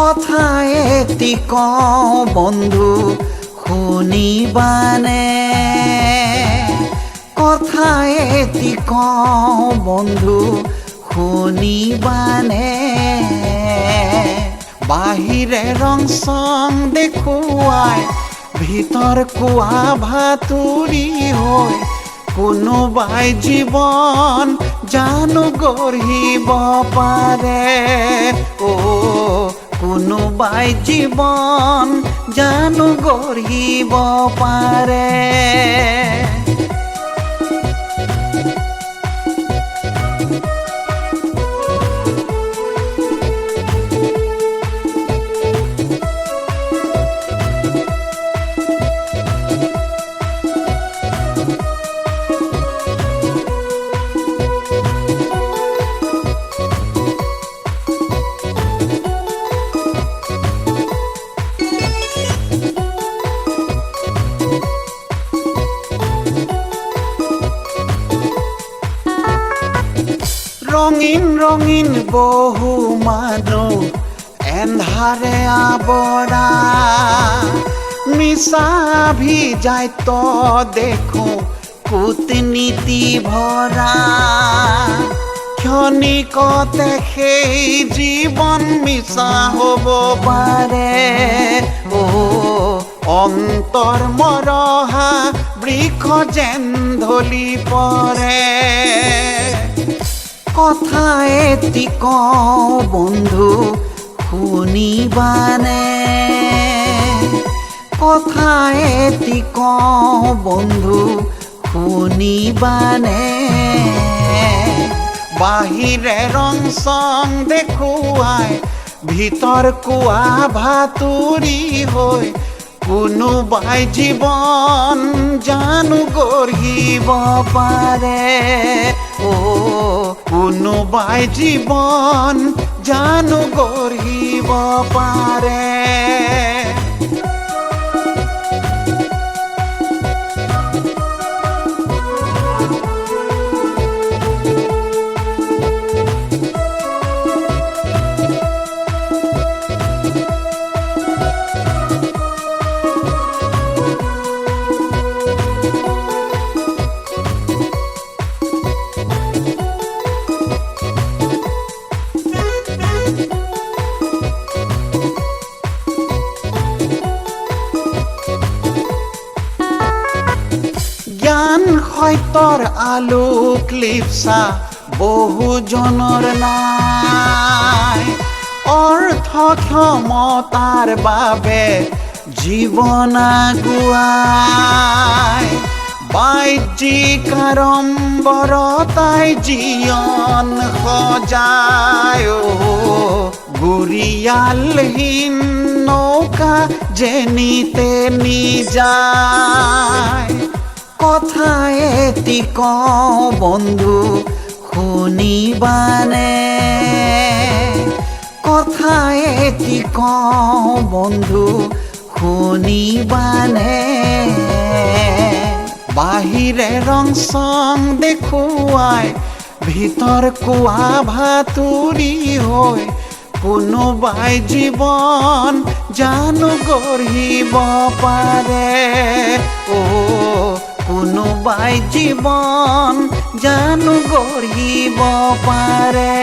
কথা এটি কওঁ বন্ধু শুনিবানে, কথা এটি কওঁ বন্ধু শুনিবানে। বাহিৰে ৰং চং দেখুৱাই ভিতৰ কোৱা ভাতুৰি হৈ কোনোবাই জীৱন জানো গঢ়িব পাৰে। কোনোবাই জীৱন জানো গঢ়িব পাৰে। ৰঙীন ৰঙীন বহু মানুহ এন্ধাৰে আৱৰা, মিছা ভিজাইত দেখোঁ কূটনীতি ভৰা। ক্ষণিকতে সেই জীৱন মিছা হ'ব পাৰে। অন্তৰ মৰহা বৃক্ষ যেন ঢলি পৰে। কথা এটি কওঁ বন্ধু শুনিবানে, কথা এটি কওঁ বন্ধু শুনিবানে। বাহিৰে ৰং চং দেখুৱাই ভিতৰ কোৱা ভাতুৰি হৈ কোনোবাই জীৱন জানো গঢ়িব পাৰে। কোনোবাই জীৱন জানো গঢ়িব পাৰে। জ্ঞান সত্যৰ আলোক লিপসা বহুজনৰ নাই। অৰ্থ ক্ষমতাৰ বাবে জীৱন আগুৱাই, বাহ্যিক আড়ম্বৰতাই জীৱন সজায়। গুৰিয়ালহীন নৌকা যেনিতে নিযায়। কথা এটি কওঁ বন্ধু শুনিবানে, কথা এটি কওঁ বন্ধু শুনিবানে। বাহিৰে ৰং চং দেখুৱাই ভিতৰ কোৱা ভাতুৰি হৈ কোনোবাই জীৱন জানো গঢ়িব পাৰে। কোনোবাই জীৱন জানো গঢ়িব পাৰে।